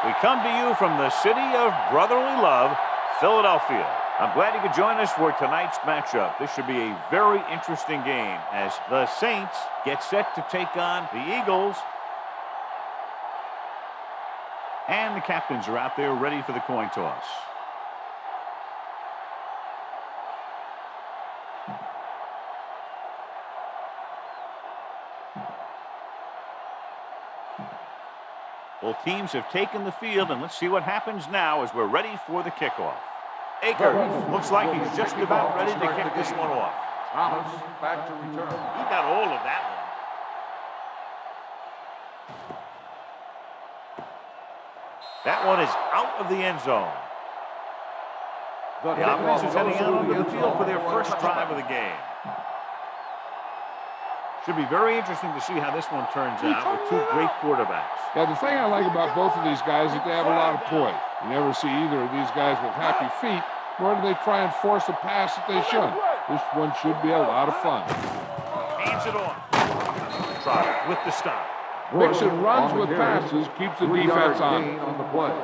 We come to you from the city of brotherly love, Philadelphia. I'm glad you could join us for tonight's matchup. This should be a very interesting game as the Saints get set to take on the Eagles. And the captains are out there ready for the coin toss. Both teams have taken the field, and let's see what happens now as we're ready for the kickoff. Akers looks like he's just about ready to kick this one off. Thomas back to return. He got all of that one. That one is out of the end zone. The offense is heading out onto the field for their first drive of the game. Should be very interesting to see how this one turns out with two great quarterbacks. Yeah, the thing I like about both of these guys is they have a lot of poise. You never see either of these guys with happy feet, nor do they try and force a pass that they shouldn't. This one should be a lot of fun. Hands it off. Trotter with the stop. Mixing runs with passes, keeps the defense on the play.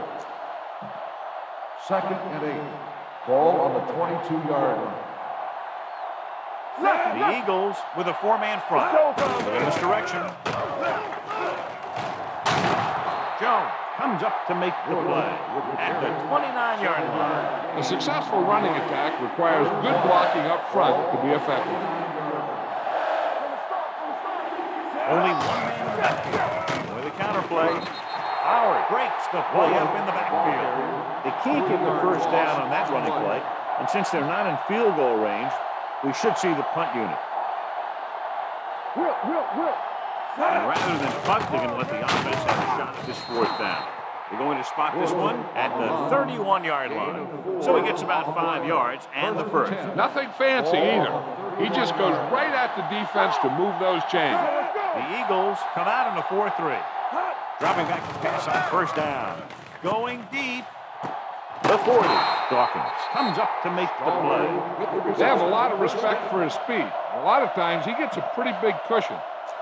2nd and 8. Ball on the 22-yard line. The Eagles with a four-man front. In this direction. Jones comes up to make the play at the 29-yard line. A successful running attack requires good blocking up front to be effective. Only one man back with a counterplay. Howard breaks the play up in the backfield. They can't get the first down on that running play, and since they're not in field goal range, we should see the punt unit. And rather than punt, they're going to let the offense have a shot at this fourth down. They're going to spot this one at the 31-yard line. So he gets about 5 yards and the first. Nothing fancy either. He just goes right at the defense to move those chains. The Eagles come out in a 4-3. Dropping back to pass on first down. Going deep. The 40. Dawkins comes up to make the play. They have a lot of respect for his speed. A lot of times he gets a pretty big cushion.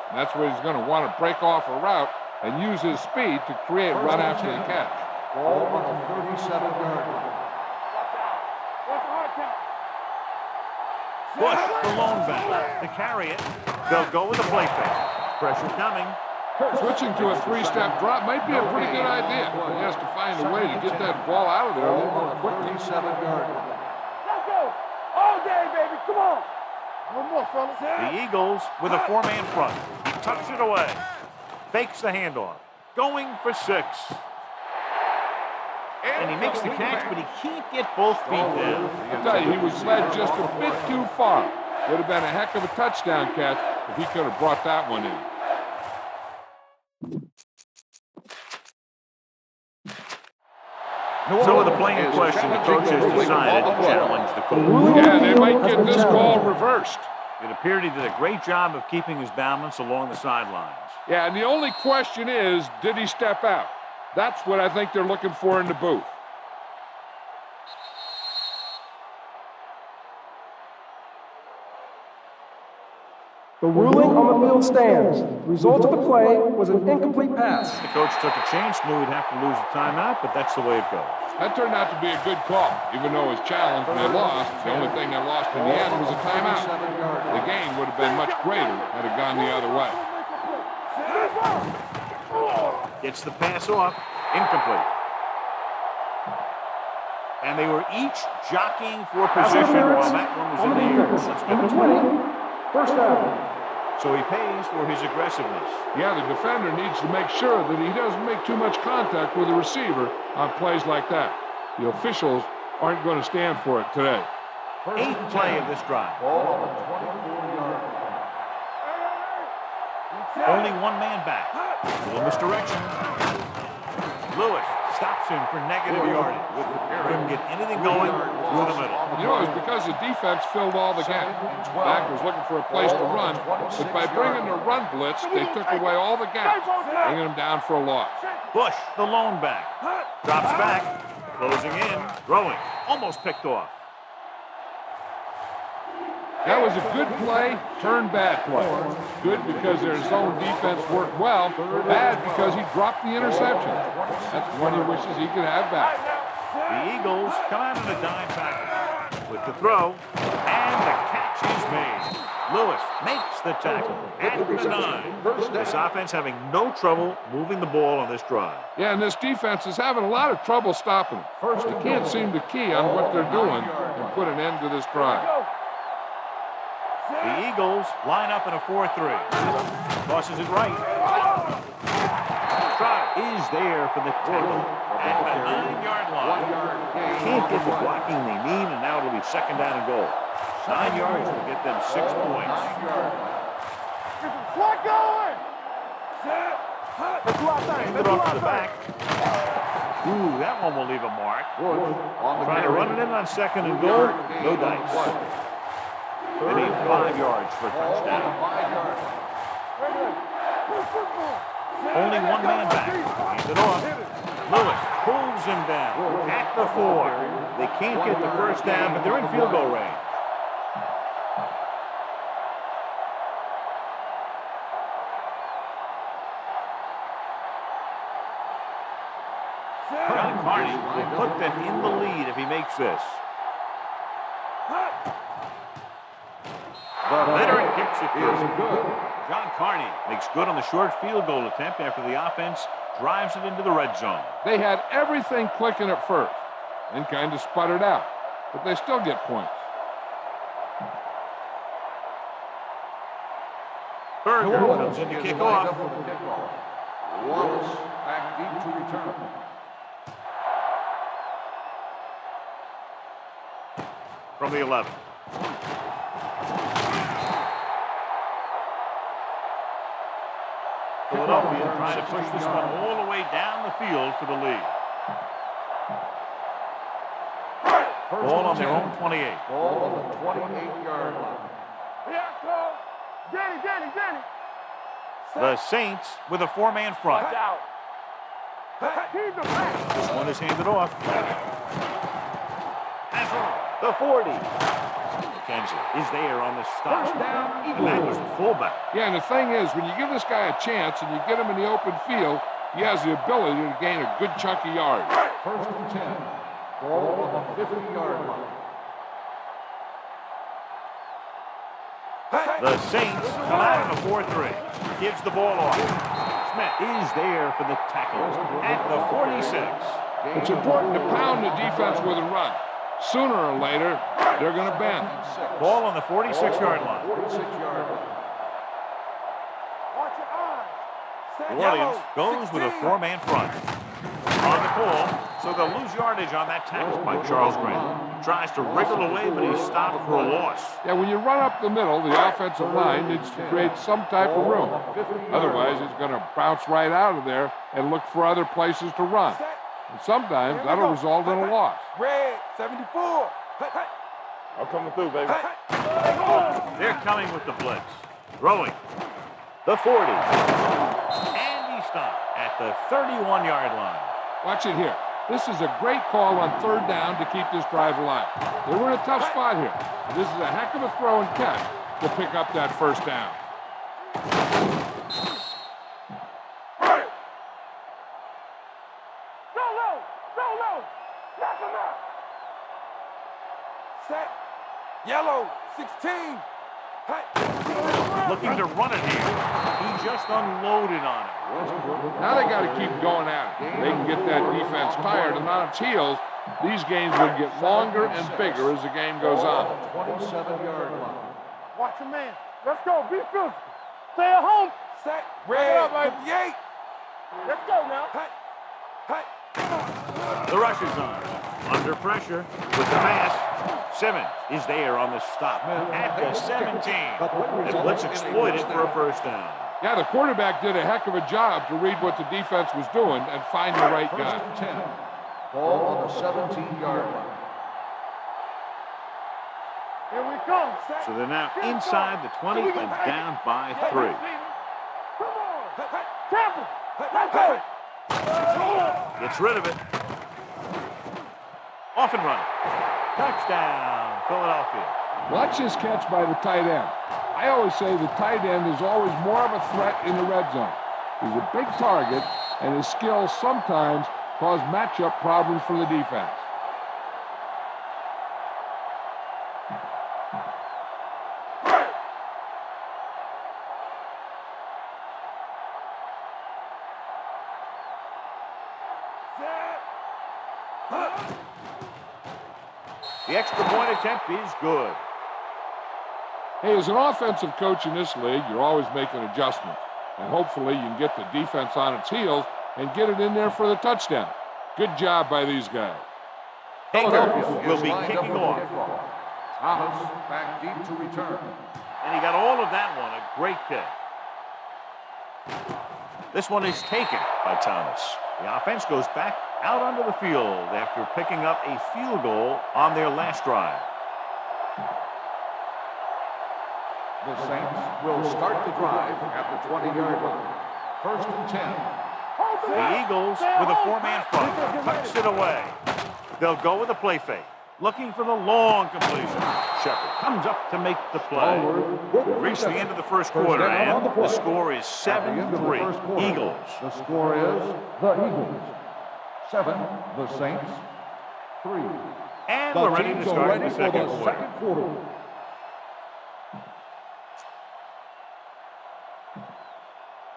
And that's where he's going to want to break off a route and use his speed to create run after the catch. Ball on the 37-yard line. Bush, the lone back, to carry it. They'll go with the play fake. Pressure coming. Switching to a three-step drop might be a pretty good idea. He has to find a way to get that ball out of there a little more quickly. 37-yard line. Let's go. All day, baby. Come on. One more, fellas. The Eagles with a four-man front. He tucks it away. Fakes the handoff. Going for 6. And he makes the catch, but he can't get both feet down. I tell you, he was led just a bit too far. Would have been a heck of a touchdown catch if he could have brought that one in. So with the play in question, the coach has decided to challenge the call. Yeah, they might get this call reversed. It appeared he did a great job of keeping his balance along the sidelines. Yeah, and the only question is, did he step out? That's what I think they're looking for in the booth. The ruling on the field stands. The result of the play was an incomplete pass. The coach took a chance, knew he'd have to lose the timeout, but that's the way it goes. That turned out to be a good call. Even though it was challenged and they lost, the only thing they lost in the end was a timeout. The game would have been much greater had it gone the other way. Gets the pass off, incomplete. And they were each jockeying for position while that one was in the air. Let's Number 20. First down. So he pays for his aggressiveness. Yeah, the defender needs to make sure that he doesn't make too much contact with the receiver on plays like that. The officials aren't going to stand for it today. 8th play of this drive. Ball on the 24-yard line. Only one man back. A little misdirection. Lewis stops him for negative yardage. Couldn't get anything going through the middle. You know, it's because the defense filled all the gaps. Dak was looking for a place to run, but by bringing the run blitz, they took away all the gaps, bringing him down for a loss. Bush, the lone back, drops back, closing in, throwing, almost picked off. That was a good play, turned bad play. Good because their zone defense worked well. Bad because he dropped the interception. That's one he wishes he could have back. The Eagles come out in a dime package with the throw, and the catch is made. Lewis makes the tackle at the 9. This offense having no trouble moving the ball on this drive. Yeah, and this defense is having a lot of trouble stopping them. First, they can't seem to key on what they're doing and put an end to this drive. The Eagles line up in a 4-3. Tosses it right. Trot is there for the tackle at the 9-yard line. Can't get the blocking they need, and now it'll be 2nd down and goal. 9 yards will get them 6 points. What going? Hand it off to the back. Ooh, that one will leave a mark. Trying to run it in on 2nd and goal. No dice. They need 5 yards for a touchdown. Only one man back. Hands it off. Lewis pulls him down at the 4. They can't get the first down, but they're in field goal range. John Carney will put them in the lead if he makes this. The veteran kicks it good. John Carney makes good on the short field goal attempt after the offense drives it into the red zone. They had everything clicking at first and kind of sputtered out, but they still get points. Berger comes in to kick off. Wallace back deep to return. From the 11. Philadelphia trying to push this one all the way down the field for the lead. Ball on their own 28. Ball on the 28-yard line. Danny. The Saints with a 4-man front. This one is handed off. The 40. McKenzie is there on the stop. And that was the fullback. Yeah, and the thing is, when you give this guy a chance and you get him in the open field, he has the ability to gain a good chunk of yards. 1st and 10. Ball on the 50-yard line. The Saints come out in a 4-3. Gives the ball off. Smith is there for the tackle at the 46. It's important to pound the defense with a run. Sooner or later, they're going to bend. Ball on the 46-yard line. 46-yard line. New Orleans goes with a 4-man front. On the pull, so they'll lose yardage on that tackle by Charles Grant. Tries to wriggle away, but he's stopped for a loss. Yeah, when you run up the middle, the offensive line needs to create some type of room. Otherwise, it's going to bounce right out of there and look for other places to run. And sometimes that'll result in a loss. Red 74. I'm coming through, baby. They're coming with the blitz. Throwing. The 40. And he stopped at the 31-yard line. Watch it here. This is a great call on 3rd down to keep this drive alive. They were in a tough spot here. This is a heck of a throw and catch to pick up that 1st down. Yellow 16. Looking to run it here. He just unloaded on it. Now they got to keep going at it. They can get that defense tired and on its heels. These games will get longer and bigger as the game goes on. 27-yard line. Watch your man. Let's go. Be physical. Stay at home. Set. Red 58. Let's go now. The rush is on. Under pressure with the pass. Simmons is there on the stop at the 17. And blitz exploited for a 1st down. Yeah, the quarterback did a heck of a job to read what the defense was doing and find the right guy. 1st and 10. Ball on the 17-yard line. Here we come. So they're now inside the 20 and down by 3. Gets rid of it. Off and running. Touchdown, Philadelphia. Watch this catch by the tight end. I always say the tight end is always more of a threat in the red zone. He's a big target, and his skills sometimes cause matchup problems for the defense. The extra point attempt is good. Hey, as an offensive coach in this league, you're always making adjustments. And hopefully you can get the defense on its heels and get it in there for the touchdown. Good job by these guys. Philadelphia will be kicking off. Thomas back deep to return. And he got all of that one, a great kick. This one is taken by Thomas. The offense goes back out onto the field after picking up a field goal on their last drive. The Saints will start the drive at the 20-yard line. 1st and 10. The Eagles with a four-man front. Tucks it away. They'll go with a play fake. Looking for the long completion. Shepard comes up to make the play. Reached the end of the first quarter, and the score is 7-3. Eagles. The score is the Eagles 7, the Saints 3. And we're ready to start the second quarter.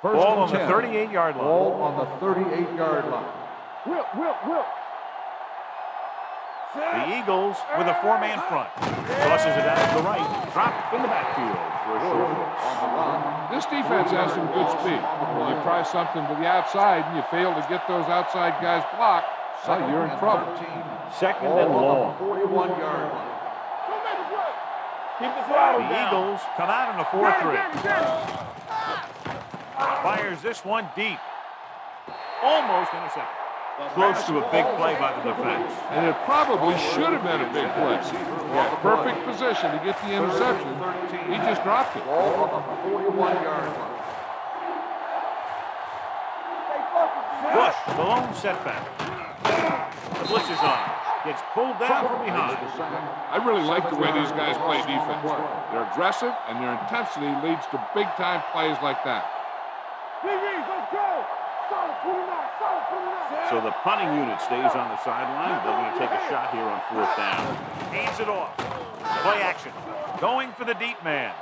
Ball on the 38-yard line. Ball on the 38-yard line. Whip. The Eagles with a four-man front. Tosses it out to the right. Dropped in the backfield for a short loss. This defense has some good speed. When you try something to the outside and you fail to get those outside guys blocked, so you're in trouble. Second and long. 41-yard line. Keep the throttle The down. Eagles come out in a 4-3. Fires this one deep. Almost intercepted. Close to a big play by the defense. And it probably should have been a big play. He had perfect position to get the interception. He just dropped it. Ball on the 41-yard line. Bush, the lone setback. The blitz is on. Gets pulled down from behind. I really like the way these guys play defense. They're aggressive, and their intensity leads to big-time plays like that. Let's go. Solid 29. So the punting unit stays on the sideline. They're going to take a shot here on 4th down. Hands it off. Play action. Going for the deep man.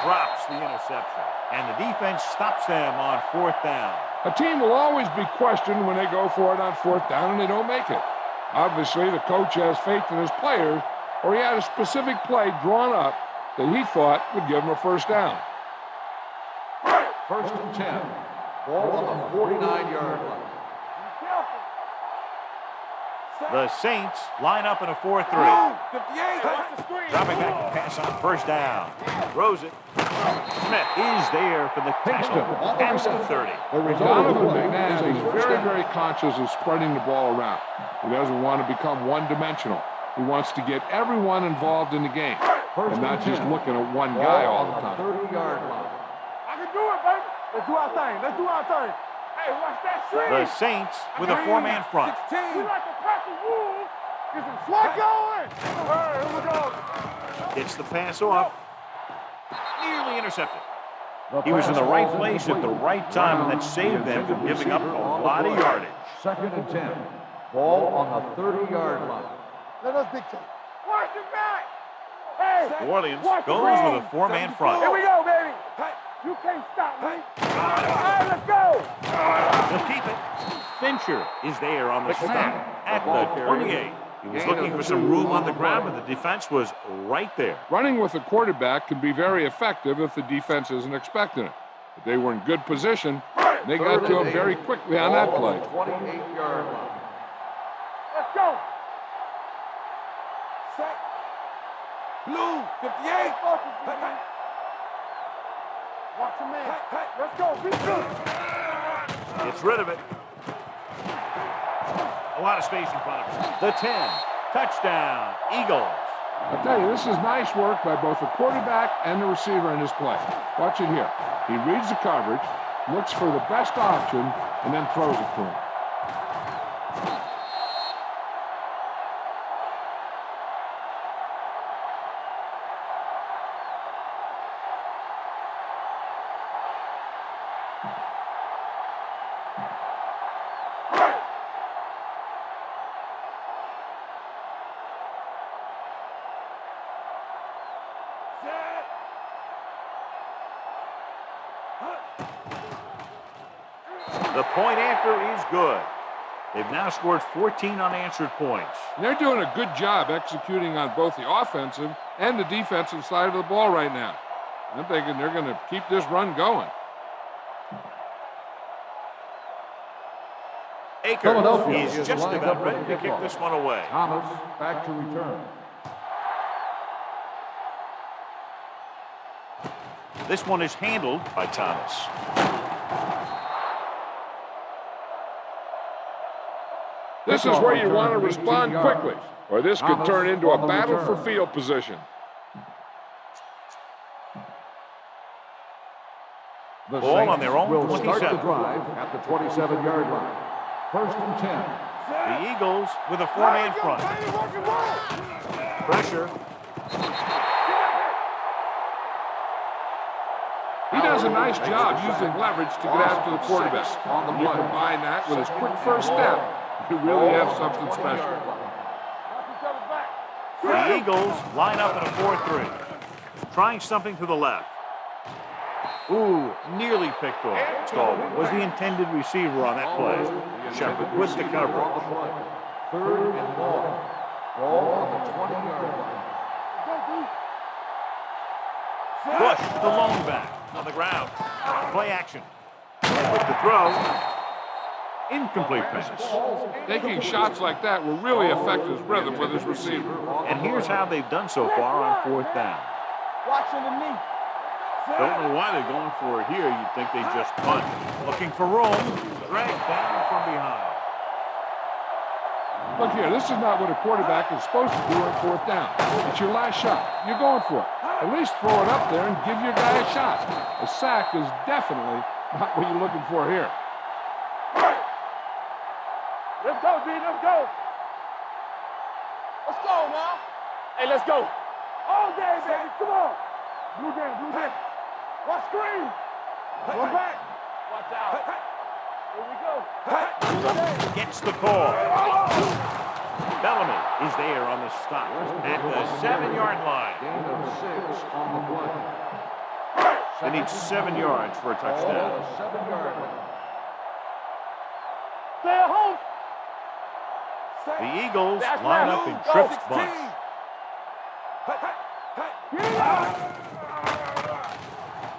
Drops the interception. And the defense stops them on 4th down. A team will always be questioned when they go for it on 4th down and they don't make it. Obviously, the coach has faith in his players, or he had a specific play drawn up that he thought would give him a 1st down. 1st and 10. Ball on the 49-yard line. The Saints line up in a 4-3. Dropping back to pass on 1st down. Throws it. Smith is there for the tackle at the 30. Donovan McNabb is very, very conscious of spreading the ball around. He doesn't want to become one-dimensional. He wants to get everyone involved in the game and not just looking at one guy all the time. 30-yard line. I can do it, baby. Let's do our thing. Hey, watch that swing. The Saints with a four-man front. We like to pack the wolves. Get some slot going. All right, here we go. Gets the pass off. Nearly intercepted. He was in the right place at the right time, and that saved them from giving up a lot of yardage. 2nd and 10. Ball on the 30-yard line. Let us dictate. Watch it back. Hey, New Orleans watch the goes ground. with a four-man front. Here we go, baby. You can't stop me. All right, let's go. They'll keep it. Fincher is there on the snap at the 28. He was looking for some room on the ground, but the defense was right there. Running with the quarterback can be very effective if the defense isn't expecting it. But they were in good position. And they got to him very quickly on that play. 28-yard line. Let's go. Set. Blue, 58. Watch the man. Let's go. Be good. Gets rid of it. A lot of space in front of him. The 10. Touchdown. Eagles. I'll tell you, this is nice work by both the quarterback and the receiver in this play. Watch it here. He reads the coverage, looks for the best option, and then throws it to him. The point after is good. They've now scored 14 unanswered points. They're doing a good job executing on both the offensive and the defensive side of the ball right now. I'm thinking they're going to keep this run going. Philadelphia Akers is just lined about up ready for to the kick kickoff. this one away. Thomas back to return. This one is handled by Thomas. This is where you want to respond quickly, or this could turn into a battle for field position. The Ball Saints on their own will 27. start the drive at the 27-yard line. First and 10. The Eagles with a four-man front. Pressure. He does a nice job using leverage to get after the quarterback. When you combine that with his quick first step, you really have something special. The Eagles line up in a 4-3. Trying something to the left. Ooh, nearly picked off. Stahl was the intended receiver on that play. Shepard with the coverage. Third and long. Ball on the 20-yard line. Bush, the lone back, on the ground. Play action. With the throw. Incomplete pass. Taking shots like that will really affect his rhythm with his receiver. And here's how they've done so far on fourth down. Watching the knee. Don't know why they're going for it here. You'd think they just punt. Looking for room. Dragged down from behind. Look here, this is not what a quarterback is supposed to do on fourth down. It's your last shot. You're going for it. At least throw it up there and give your guy a shot. A sack is definitely not what you're looking for here. Let's go, D. Let's go. Let's go now. Hey, let's go. All day, baby. Come on. Blue game, blue game. Watch screen. Go back. Watch out. Here we go. Gets the call. Bellamy is there on the stop at the 7-yard line. Gain of 6 on the play. They need 7 yards for a touchdown. Ball on the 7-yard line. Stay at home. The Eagles line up in trips bunch.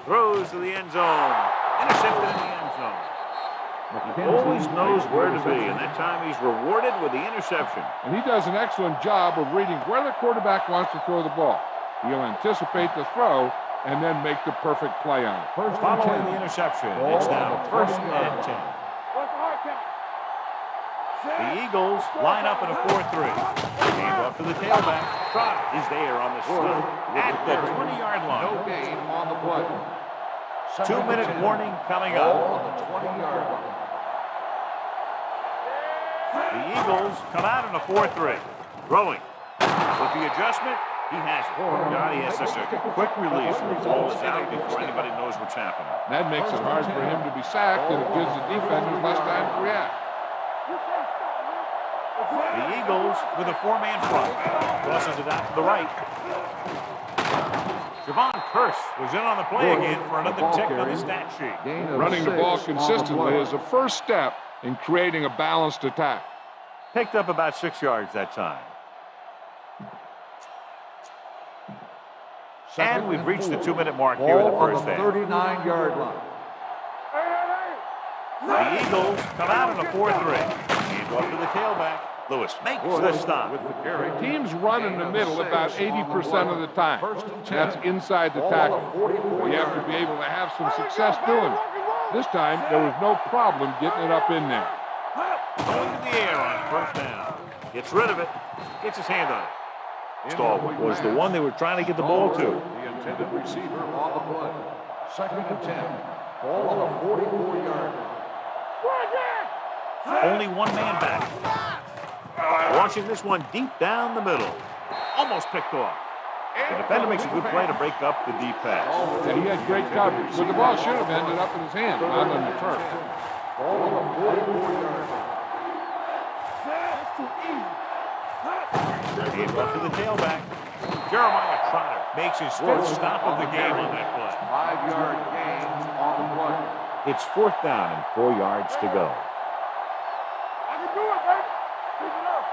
Throws to the end zone. Intercepted in the end zone. He always knows where to be, and that time he's rewarded with the interception. And he does an excellent job of reading where the quarterback wants to throw the ball. He'll anticipate the throw and then make the perfect play on it. First and Following 10. the interception, it's now first and 10. What's the hard count? The Eagles line up in a 4-3. Hand off to the tailback. Trot is there on the stop at the 20-yard No line. gain on the play. 2-minute warning coming Ball up. on the 20-yard line. The Eagles come out in a 4-3. Throwing. With the adjustment, he has it. God, he has such a quick release. The ball is out before anybody knows what's happening. That makes it hard for him to be sacked, and it gives the defenders less time to react. The Eagles with a four-man front. Tosses it out to the right. Javon Curse was in on the play again for another tick on the stat sheet. Gain of Running the 6 ball on the consistently play. is the first step in creating a balanced attack. Picked up about 6 yards that time. Second And we've reached the 4. 2-minute mark here in the Ball on first the half. 39-yard line. The Eagles come out in a 4-3. Hand off to the tailback. Lewis makes the stop. With the carry. Teams run in the middle about 80% of the time. First and 10. That's inside the Ball tackle. on the 44 You have to be able to have some success doing it. This time, there was no problem getting it up in there. Going to the air on first down. Gets rid of it. Gets his hand on it. Stahl was the one they were trying to get the ball to. The intended receiver on the play. Second and 10. Ball on the 44-yard line. Only one man back. Launching this one deep down the middle. Almost picked off. The defender makes a good play to break up the deep pass. And he had great coverage, but the ball should have ended up in his hand, not on the turf. Ball on the 44-yard line. Hand off to the tailback. Jeremiah Trotter makes his fifth stop of the game on that play. 5-yard gain on the It's 4th down and 4 yards to go. I can do it, baby. Keep it up.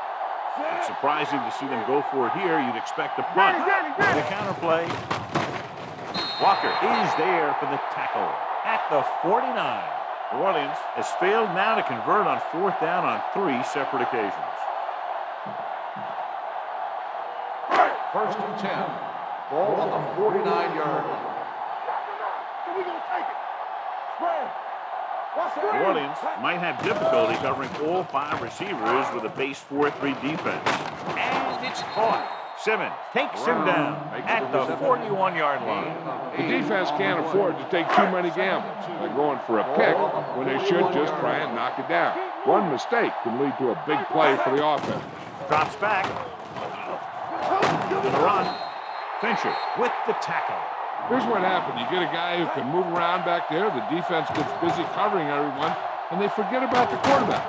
It's surprising to see them go for it here. You'd expect a punt. The counter play. Walker is there for the tackle at the 49. New Orleans has failed now to convert on 4th down on 3 separate occasions. 1st and 10. Ball on the 49-yard line. So we gonna take it. Spread. New Orleans might have difficulty covering all 5 receivers with a base 4-3 defense. And it's caught. Simmons takes him down at the 41-yard line. The defense can't afford to take too many gambles by going for a pick when they should just try and knock it down. One mistake can lead to a big play for the offense. Drops back. To the run. Fincher with the tackle. Here's what happened. You get a guy who can move around back there. The defense gets busy covering everyone, and they forget about the quarterback.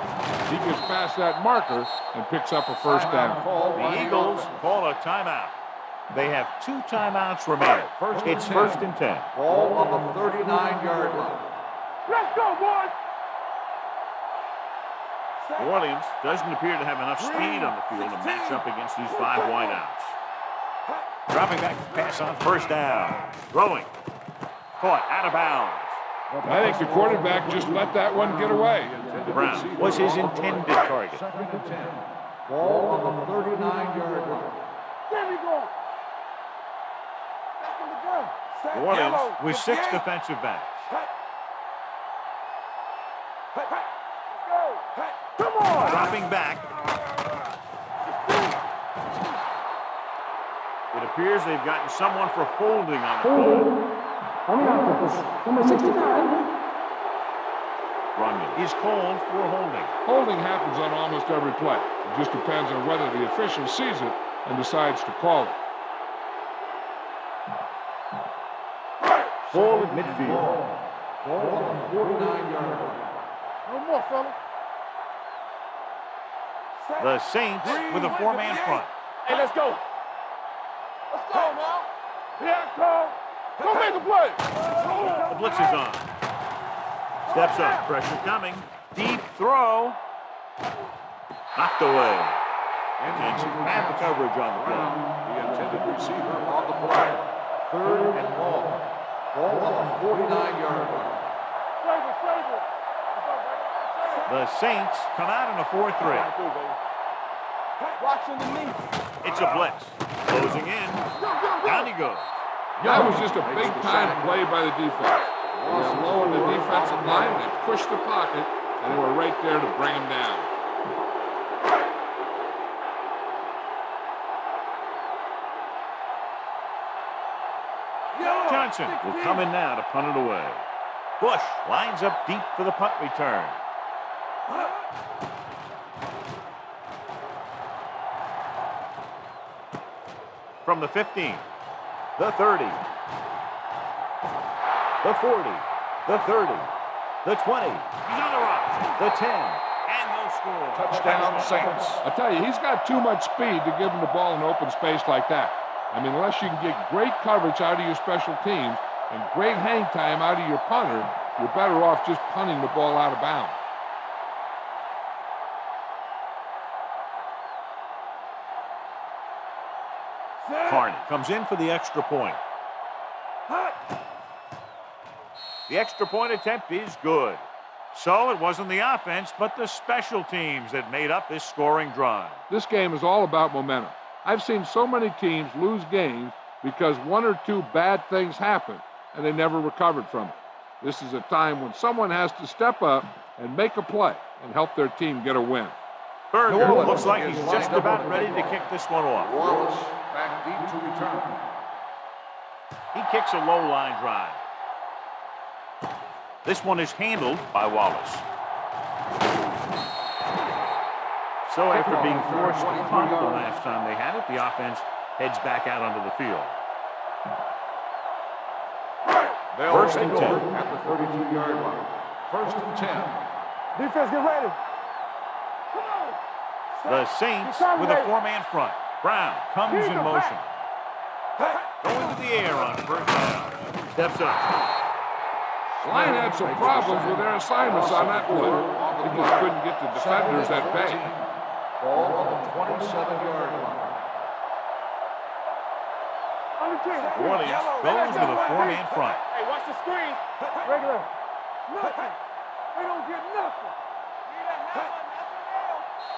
He gets past that marker and picks up a 1st down. The Eagles call a timeout. They have 2 timeouts remaining. It's 1st and 10. Ball on the 39-yard line. Let's go, boys. New Orleans doesn't appear to have enough speed on the field to match up against these 5 wideouts. Dropping back to pass on 1st down. Throwing. Caught out of bounds. I think the quarterback just let that one get away. Brown was his intended target. 2nd and 10. Ball on the 39-yard line. There we go. Back in the gun. New Orleans with 6 defensive backs. Let's go. Come on. Dropping back. It appears they've gotten someone for holding on the play. On the offense, number 69. Runyon is called for holding. Holding happens on almost every play. It just depends on whether the official sees it and decides to call it. Ball at midfield. Ball on the 49-yard line. No more, fella. The Saints with a 4-man front. Hey, let's go. Let's go, now. Here I come. Go make a play. The blitz is on. Steps up. Pressure coming. Deep throw. Knocked away. And some bad coverage on the play. The intended receiver on the play. 3rd and long. Ball on the 49-yard line. Save it. The Saints come out in a 4-3. Watch underneath. It's a blitz. Closing in. Down he goes. That was just a big-time play by the defense. They were low on the defensive line, they pushed the pocket, and they were right there to bring him down. Johnson will come in now to punt it away. Bush lines up deep for the punt return. From the 15, the 30, the 40, the 30, the 20. He's on the run. The 10, and no score. Touchdown, Saints. I tell you, he's got too much speed to give him the ball in open space like that. I mean, unless you can get great coverage out of your special teams and great hang time out of your punter, you're better off just punting the ball out of bounds. Carney comes in for the extra point. The extra point attempt is good. So it wasn't the offense, but the special teams that made up this scoring drive. This game is all about momentum. I've seen so many teams lose games because 1 or 2 bad things happened and they never recovered from it. This is a time when someone has to step up and make a play and help their team get a win. Berger looks like he's just about ready to kick this one off. Wallace back deep to return. He kicks a low line drive. This one is handled by Wallace. So after being forced to punt the last time they had it, the offense heads back out onto the field. They'll take over at the 32-yard line. 1st and 10. Defense, get ready. The Saints with a 4-man front. Brown comes in motion. Going to the air on 1st down. Steps up. The line had some problems with their assignments on that play. They just couldn't get the defenders at bay. Ball on the 27-yard line. New Orleans goes with a four-man front. Hey, watch the screen. Regular. Nothing. They don't get nothing.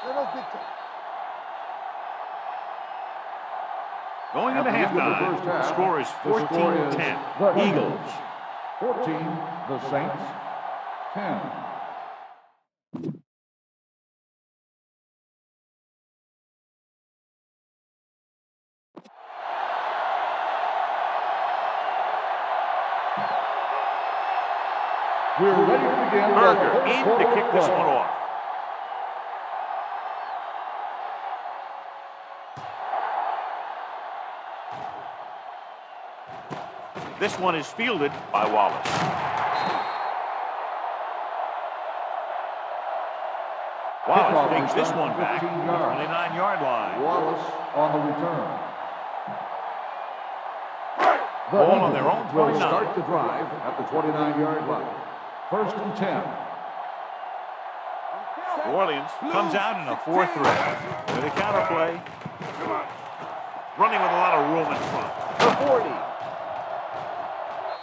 Let us get to Going into At the end of the halftime, first half, the score is the score is 14-10. Eagles. 14, the Saints, 10. We're ready to begin. Berger in to kick this one off. This one is fielded by Wallace. Wallace takes this one back to the 29-yard line. Wallace on the return. Ball on their own Will 29. start the drive at the 29-yard line. First and 10. New Orleans comes out in a 4-3 with a counter play. Running with a lot of room in front. The 40.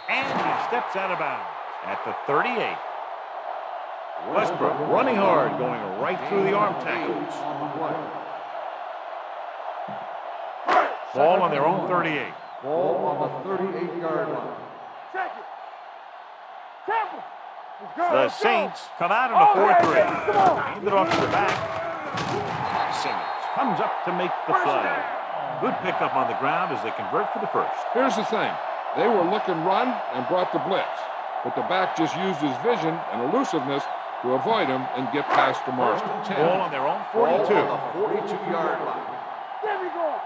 And he steps out of bounds at the 38. Westbrook running hard, going right through the arm tackles. Ball on their own 38. Ball on the 38-yard line. Check it. Temple. The Saints come out in a 4-3. Hand it off to the back. Simmons comes up to make the play. Good pickup on the ground as they convert for the first. Here's the thing. They were looking run and brought the blitz, but the back just used his vision and elusiveness to avoid him and get past the mark. Ball on their own 42. Ball on the 42-yard line. There we go.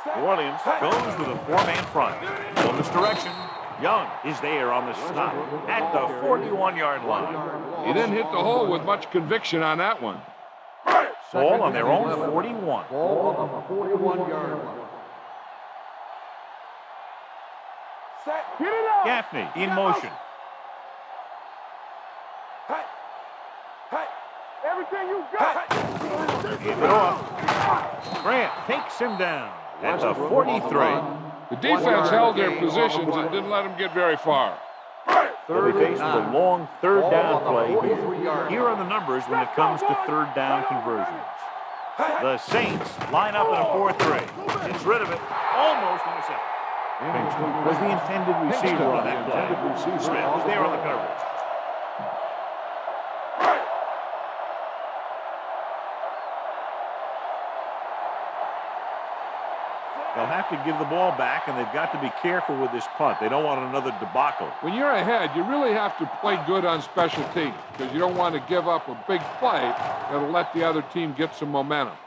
New Orleans goes with a four-man front. From this direction, Young is there on the stop at the 41-yard line. He didn't hit the hole with much conviction on that one. Ball on their own 41. Ball on the 41-yard line. Get it up. Gaffney in motion. Everything you got. Hand it off. Grant takes him down at the 43. The defense held their positions and didn't let him get very far. They'll be faced with a long third down play here. Here are the numbers when it comes to third down conversions. The Saints line up in a 4-3. Gets rid of it. Almost intercepted. Pinkston was the intended receiver on that play. Smith was there on the coverage. They'll have to give the ball back, and they've got to be careful with this punt. They don't want another debacle. When you're ahead, you really have to play good on special teams because you don't want to give up a big play that'll let the other team get some momentum.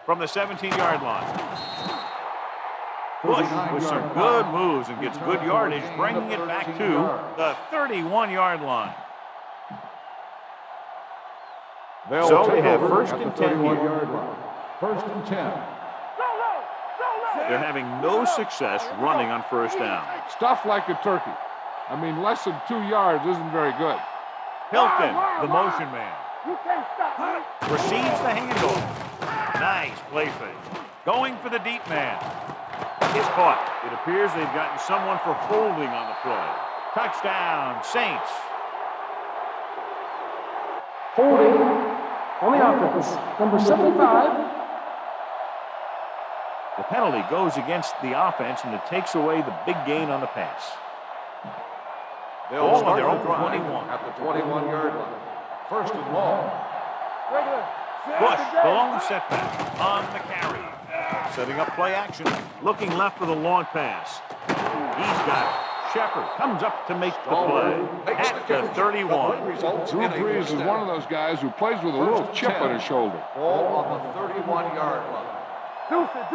From the 17-yard line. Bush with some good moves and gets good yardage, bringing it back to the 31-yard line. So they have first and 10 here. First and 10. They're having no success running on first down. Stuff like a turkey. I mean, less than 2 yards isn't very good. Hilton, the motion man, You can't stop me. receives the handoff. Nice play fake. Going for the deep man. Is caught. It appears they've gotten someone for holding on the play. Touchdown, Saints. Holding on the offense. Number 75. The penalty goes against the offense, and it takes away the big gain on the pass. They'll Ball on start their the own drive 21. at the 21-yard line. First and long. Bush, the lone setback on the carry. Setting up play action. Looking left for the long pass. He's got it. Shepard comes up to make the play at the 31. Drew Brees is one of those guys who plays with a little chip on his shoulder. Ball on the 31-yard line. Deuce it.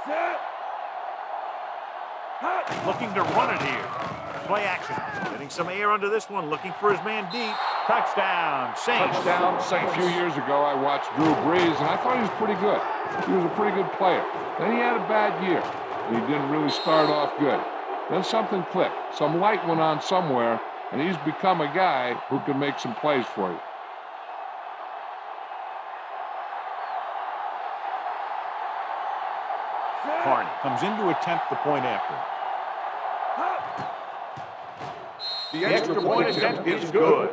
Set. Looking to run it here. Play action. Getting some air under this one. Looking for his man deep. Touchdown, Saints. Touchdown, Saints. A few years ago, I watched Drew Brees, and I thought he was pretty good. He was a pretty good player. Then he had a bad year. He didn't really start off good. Then something clicked. Some light went on somewhere, and he's become a guy who can make some plays for you. Carney comes in to attempt the point after. The extra point attempt is good.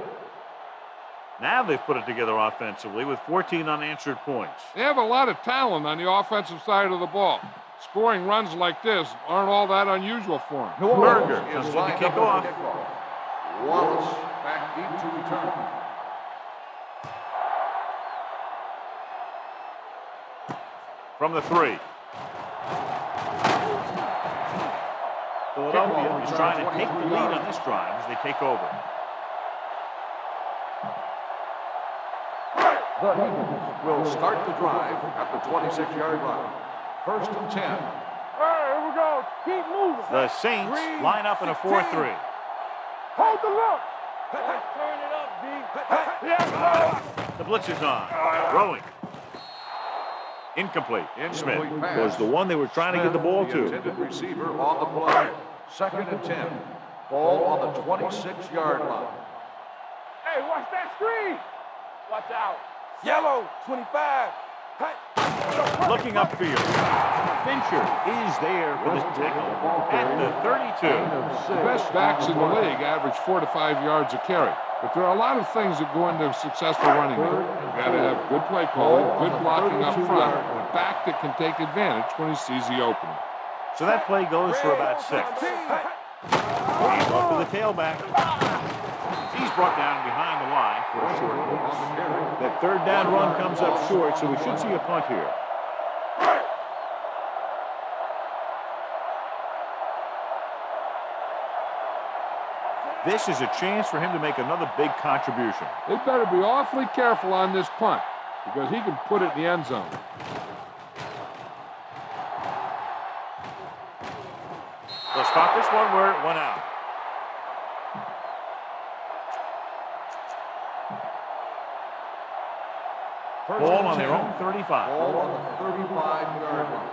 Now they've put it together offensively with 14 unanswered points. They have a lot of talent on the offensive side of the ball. Scoring runs like this aren't all that unusual for them. Berger comes in to kick off. Wallace back deep to return. From the 3. Philadelphia is trying to take the lead on this drive as they take over. The Eagles will start the drive at the 26-yard line. 1st and 10. All right, here we go. Keep moving. The Saints line up in a 4-3. Hold the look. Let's turn it up, D. Yeah, The blitz is on. Throwing. Incomplete. Smith was the one they were trying to get the ball The to. intended receiver on the play. 2nd and 10. Ball on the 26-yard line. Hey, watch that screen. Watch out. Yellow, 25. Hey. Looking upfield. Fincher is there for the tackle at the 32. The best backs in the league average 4 to 5 yards a carry. But there are a lot of things that go into a successful running game. You've got to have good play calling, good blocking up front, and a back that can take advantage when he sees the opening. So that play goes for about 6. Hand off to the tailback. He's brought down behind the line for a short loss. That 3rd down run comes up short, so we should see a punt here. This is a chance for him to make another big contribution. They better be awfully careful on this punt because he can put it in the end zone. They'll stop this one where it went out. Ball on their own 35. Ball on the 35-yard line.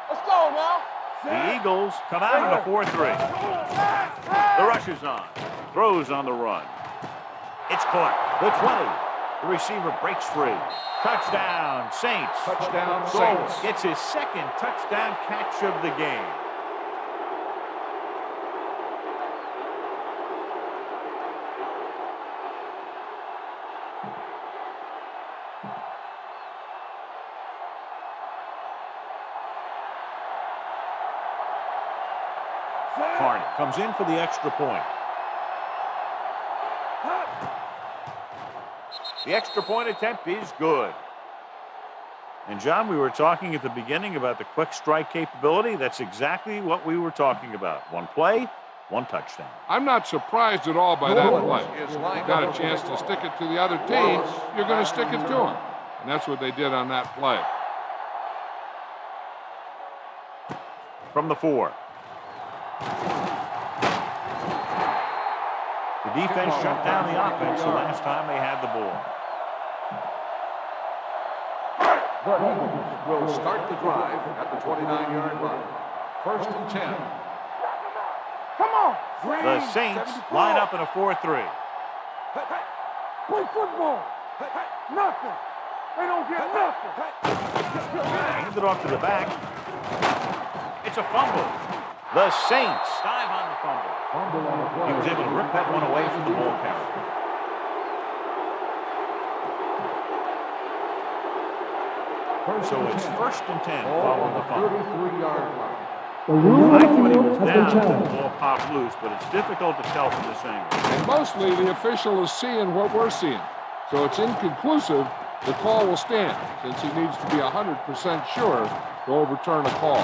Let's go now. The Eagles come out in a 4-3. The rush is on. Throws on the run. It's caught. The 20. The receiver breaks free. Touchdown, Saints. Touchdown, Gold Saints. gets his 2nd touchdown catch of the game. Carney comes in for the extra point. The extra point attempt is good. And, John, we were talking at the beginning about the quick strike capability. That's exactly what we were talking about. One play, one touchdown. I'm not surprised at all by that play. You've got a chance to stick it to the other team, you're going to stick it to them. And that's what they did on that play. From the 4. The defense shut down the offense the last time they had the ball. The Eagles will start the drive at the 29-yard line. 1st and 10. Come on. The Saints line up in a 4-3. Play football. Nothing. They don't get nothing. Hand it off to the back. It's a fumble. The Saints dive on the fumble. He was able to rip that one away from the ball carrier. So it's 1st and 10 following the fumble. 33-yard line. The rule I on the thought he field was has been down when the challenged. ball popped loose, but it's difficult to tell from this angle. And mostly the official is seeing what we're seeing. So it's inconclusive. The call will stand since he needs to be 100% sure to overturn a call.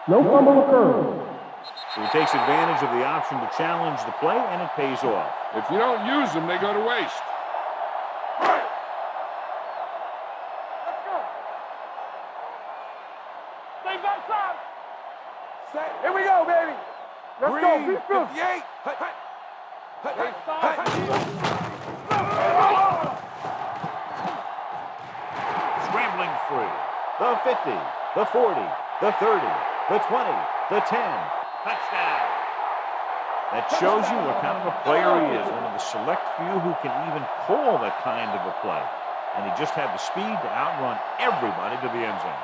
No fumble occurred. So he takes advantage of the option to challenge the play, and it pays off. If you don't use them, they go to waste. Let's go. Stay backside. Here we go, baby. Let's go. Green, Be fierce. 58. Scrambling free. The 50, the 40, the 30, the 20, the 10. Touchdown. That shows you what kind of a player he is. One of the select few who can even call that kind of a play. And he just had the speed to outrun everybody to the end zone.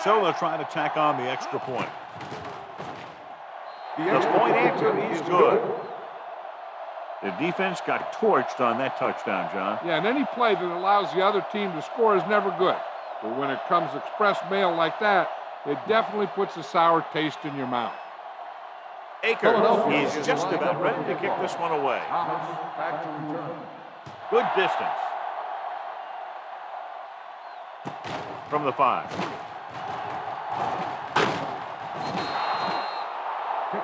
So they'll try to tack on the extra point. The point answer is good. The defense got torched on that touchdown, John. Yeah, and any play that allows the other team to score is never good. But when it comes express mail like that, it definitely puts a sour taste in your mouth. Akers is just about ready to kick this one away. Back to return. Good distance. From the 5.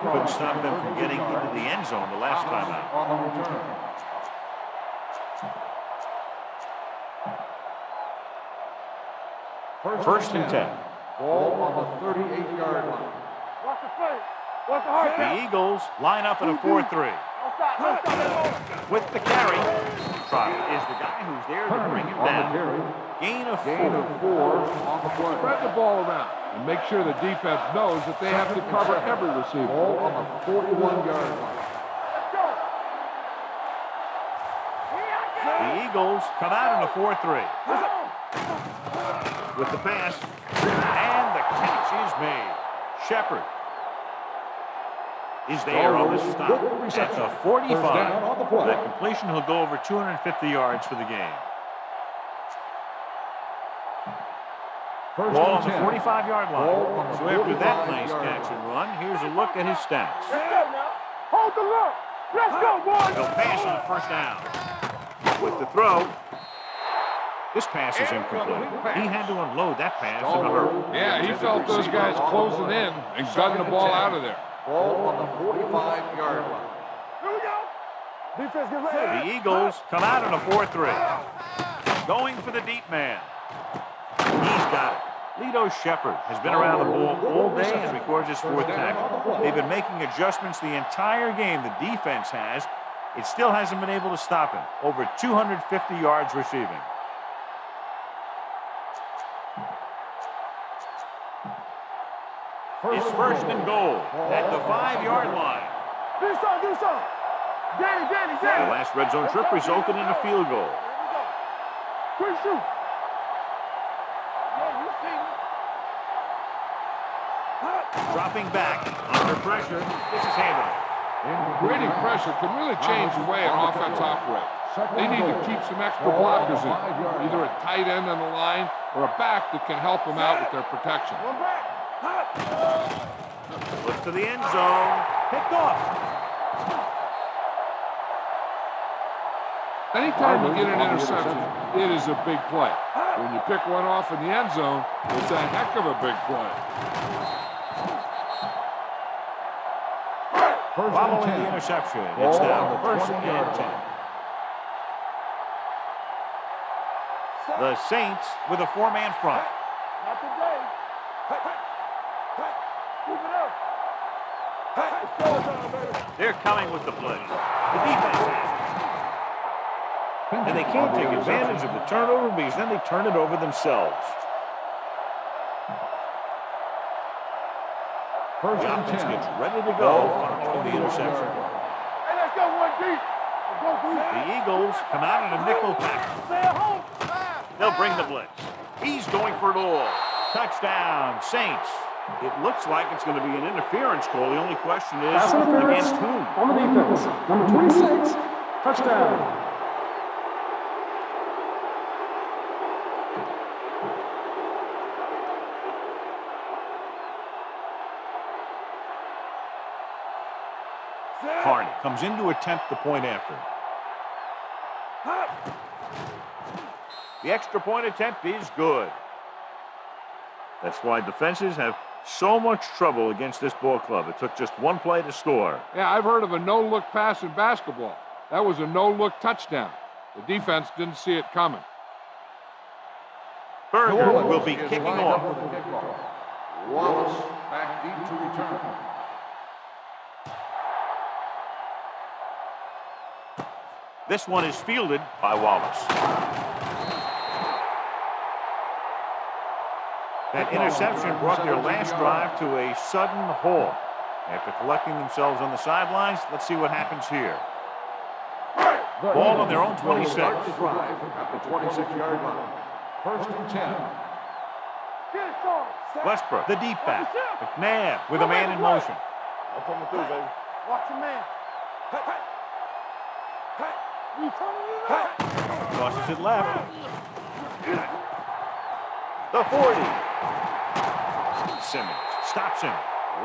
Couldn't stop them from getting into the end zone the last time out. On the return. First and 10. Ball on the 38-yard line. Watch the play. Watch the hard The Eagles line up in a 4-3. Don't stop. Don't stop. With the carry, Trotter is the guy who's there to bring him On the down. carry. Gain of 4. Gain of 4 on the play. Spread the ball around and make sure the defense knows that they have to cover every receiver. Ball on the 41-yard line. Let's go. The Eagles come out in a 4-3. With the pass, and the catch is made. Shepard is there on the stop at the 45. That completion, he'll go over 250 yards for the game. Ball on the 45-yard line. So after that nice catch and run, here's a look at his stats. Let's go now. Hold the look. Let's go, boys. He'll pass on the first down. With the throw, this pass is incomplete. He had to unload that pass in a hurry. Yeah, he felt those guys closing in and gutting the ball out of there. Ball on the 45-yard line. Here we go. Defense, get ready. The Eagles come out in a 4-3. Going for the deep man. He's got it. Lito Shepard has been around the ball all day and records his 4th tackle. They've been making adjustments the entire game. The defense has. It still hasn't been able to stop him. Over 250 yards receiving. It's first and goal at the 5-yard line. Do something. Danny. The last red zone trip resulted in a field goal. Quick shoot. Yeah, you see me. Dropping back under pressure. This is handoff. Creating pressure can really change the way an offense operates. They need to keep some extra blockers in, either a tight end on the line or a back that can help them out with their protection. One back. Looks to the end zone. Picked off. Anytime you get an interception, it is a big play. When you pick one off in the end zone, it's a heck of a big play. Following the interception, it's now first and 10. The Saints with a 4-man front. Not today. Keep it up. It's showtime, baby. They're coming with the blitz. The defense has it. And they can't take advantage of the turnover because then they turn it over themselves. The offense gets ready to go following the interception. Hey, let's go one deep. Let's go deep. The Eagles come out in a nickel package. Stay at home. They'll bring the blitz. He's going for it all. Touchdown, Saints. It looks like it's going to be an interference call. The only question is Pass interference against whom? on the defense. Number 26, touchdown. Carney comes in to attempt the point after. The extra point attempt is good. That's why defenses have so much trouble against this ball club. It took just one play to score. Yeah, I've heard of a no-look pass in basketball. That was a no-look touchdown. The defense didn't see it coming. Berger will be kicking off. Wallace back deep to return. This one is fielded by Wallace. That interception brought their last drive to a sudden halt. After collecting themselves on the sidelines, let's see what happens here. Ball on their own 26. Start the drive at the 26-yard line. First and 10. Westbrook, the deep back. McNabb with a man in motion. I'm coming through, baby. Watch your man. You turning it up. Tosses it left. The 40. Simmons stops him.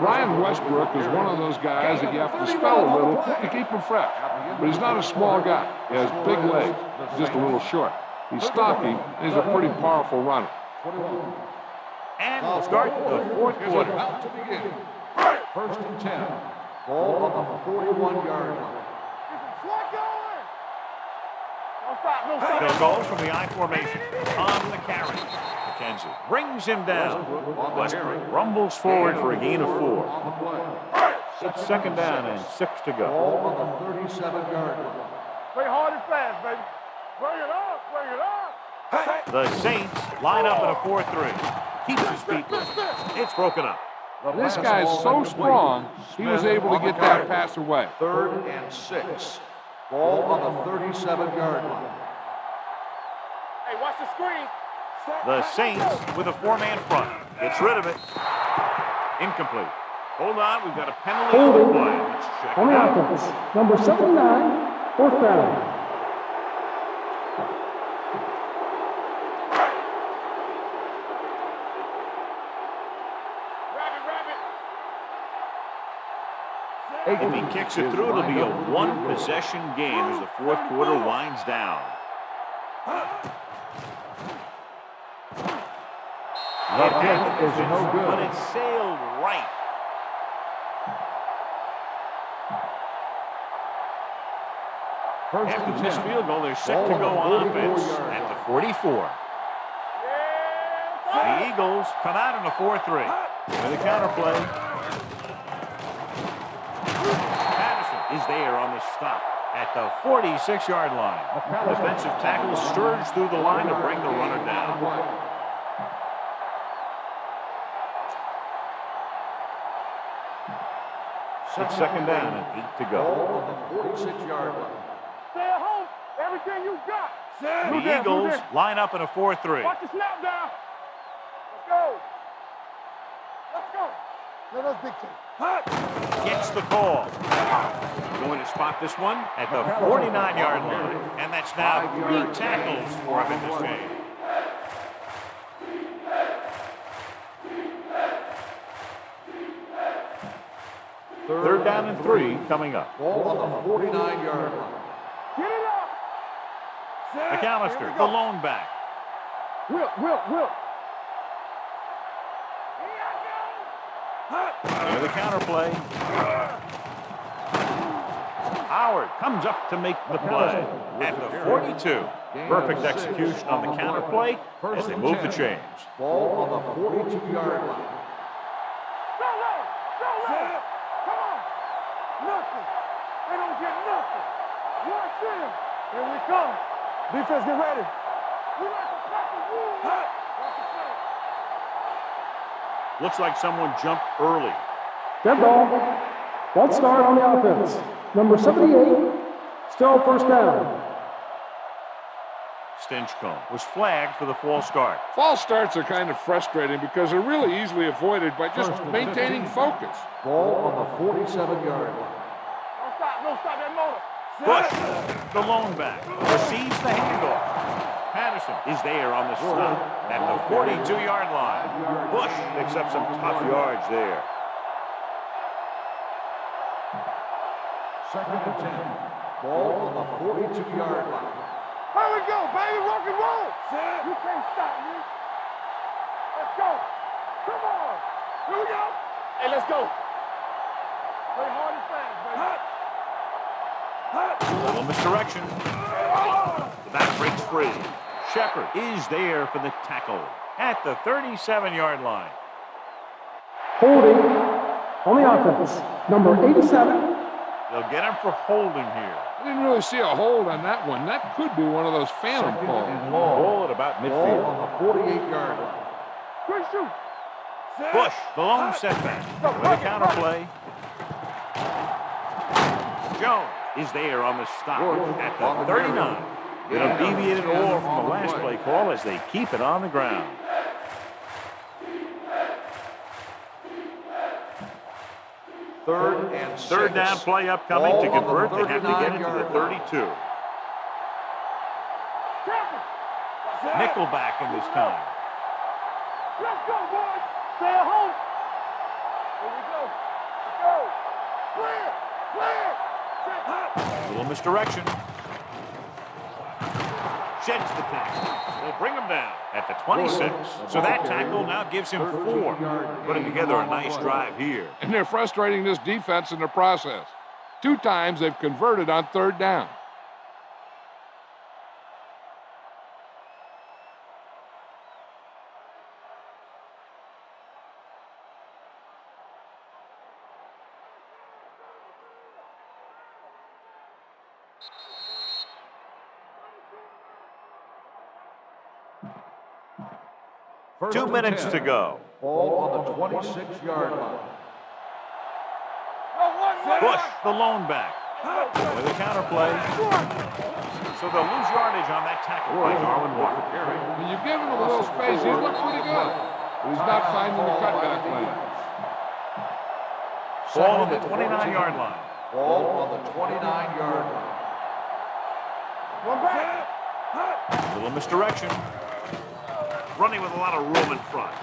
Ryan Westbrook is one of those guys that you have to spell a little to keep him fresh. But he's not a small guy. He has big legs, just a little short. He's stocky, and he's a pretty powerful runner. And we'll start the fourth quarter. About to begin. First and 10. Ball on the 41-yard line. They'll go from the I formation on the carry. McKenzie brings him down. Westbrook rumbles forward for a gain of 4. It's second down and 6 to go. Ball on the 37-yard line. Play hard and fast, baby. Bring it up, bring it up. The Saints line up in a 4-3. Keeps his feet moving. It's broken up. This guy's so strong, he was able to get that pass away. Third and 6. Ball on the 37-yard line. Hey, watch the screen. The Saints with a 4-man front. Gets rid of it. Incomplete. Hold on, we've got a penalty on the play. Let's check On it the out. offense, number 79, fourth down. If he kicks it through, it'll be a one-possession game as the fourth quarter winds down. The hit is no good. But it sailed right. First After and this 10. field goal, they're set to go on offense at the 44. The Eagles come out in a 4-3 with a counterplay. Patterson is there on the stop at the 46-yard line. Defensive tackle surged through the line to bring the runner down. It's second down and 8 to go. Ball on the 46-yard line. Stay at home. Everything you got. The Eagles line up in a 4-3. Watch the snap down. Let's go. Let's go. Let us dictate. Gets the call. Going to spot this one at the 49-yard line. And that's now 3 tackles for him in this game. Third down and 3 coming up. Ball on the 49-yard line. Get it up. McAllister, the lone back. Will. Here's the counterplay. Howard comes up to make the play at the 42. Perfect execution on the counterplay as they move the chains. Ball on the 42-yard line. Go low. Come on. Nothing. They don't get nothing. Watch them. Here we come. Defense, get ready. We like to pack the wood. Watch the play. Looks like someone jumped early. Dead ball. False start on the offense. Number 78, still first down. Stinchcomb was flagged for the false start. False starts are kind of frustrating because they're really easily avoided by just maintaining focus. Ball on the 47-yard line. Don't stop that motor. Bush, the lone back, receives the handoff. Patterson is there on the stop at the 42-yard line. Bush picks up some tough yards there. Second and 10. Ball on the 42-yard line. Here we go, baby. Rock and roll. You can't stop me. Let's go. Come on. Here we go. Hey, let's go. Play hard and fast, baby. Little misdirection. The back breaks free. Shepard is there for the tackle at the 37-yard line. Holding on the offense. Number 87. They'll get him for holding here. I didn't really see a hold on that one. That could be one of those phantom calls. Ball at about Ball midfield. on the 48-yard line. Great shoot. Bush, the lone setback. With a counter play. Jones is there on the stop at the 39. It'll deviate it all from the last play call as they keep it on the ground. Third and 6. Third down play upcoming. To convert, they have to get it to the 32. Nickelback in this time. Let's go, boys. Stay at home. Here we go. Let's go. Clear. Clear. Little misdirection. Sheds the tackle. They'll bring him down at the 26. So that tackle now gives him 4. Putting together a nice drive here. And they're frustrating this defense in the process. 2 times they've converted on third down. First 2 and minutes 10. to go. Ball on the 26-yard line. Bush, the lone back. With a counter play. So they'll lose yardage on that tackle by Darwin Walker. When you give him a little space, he's looked pretty good. But he's not finding the cutback lane. Ball on the 29-yard line. Ball on the 29-yard line. Little misdirection. Running with a lot of room in front.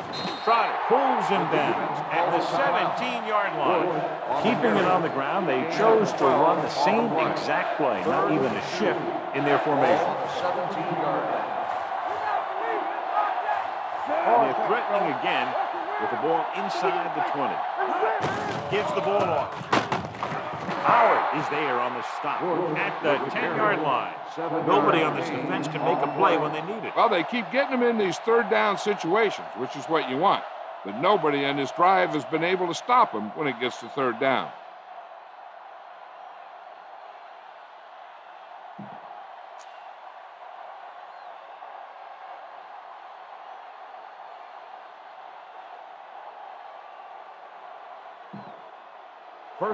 Trotter pulls him down at the 17-yard line. Keeping it on the ground, they chose to run the same exact play, not even a shift in their formation. And they're threatening again with the ball inside the 20. Gives the ball off. Howard is there on the stop at the 10-yard line. Nobody on this defense can make a play when they need it. Well, they keep getting him in these third down situations, which is what you want. But nobody on this drive has been able to stop him when it gets to third down.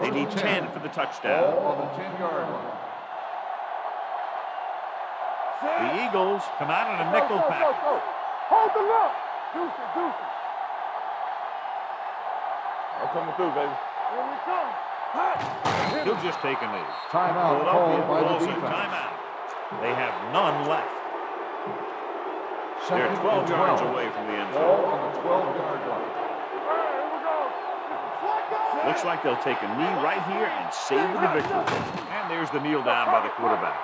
They need 10 for the touchdown. Ball on the 10-yard line. The Eagles come out in a nickel package. Hold the look. Deuce it, deuce it. I'm coming through, baby. Here we come. He'll just take a knee. Timeout Philadelphia called by the calls a defense. timeout. They have none left. They're Second 12 and yards 12. away from the end Ball zone. on the 12-yard line. Here we go. Looks like they'll take a knee right here and save the victory. And there's the kneel down by the quarterback.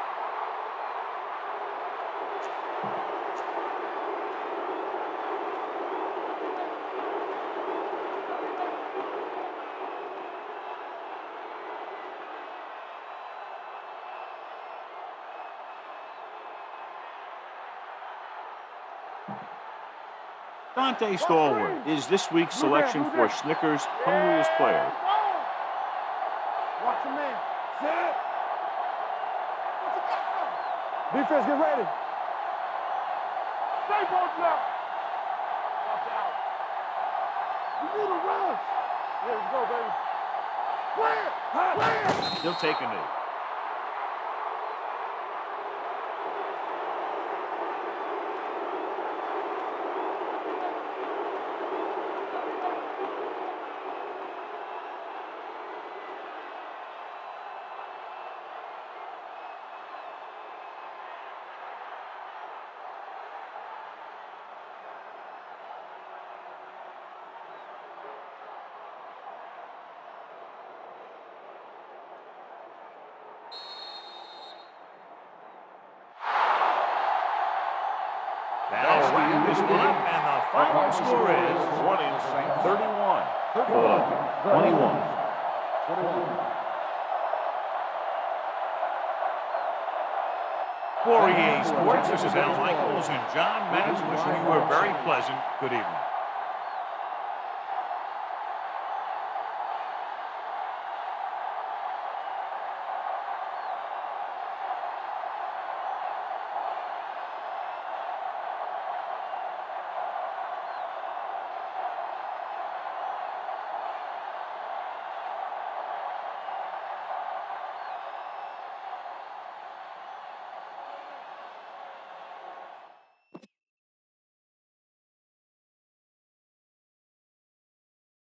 Dante Stallworth is this week's selection for Snickers' hungriest player. Watch your man. Set. Defense, get ready. Stay both now. Watch out. You need a rush. Here we go, baby. Clear. Clear. He'll take a knee. That'll wrap this one up, and the final score is 31. Philadelphia, 21. For EA Sports, this is Al Michaels and John Madden wishing you a very pleasant good evening.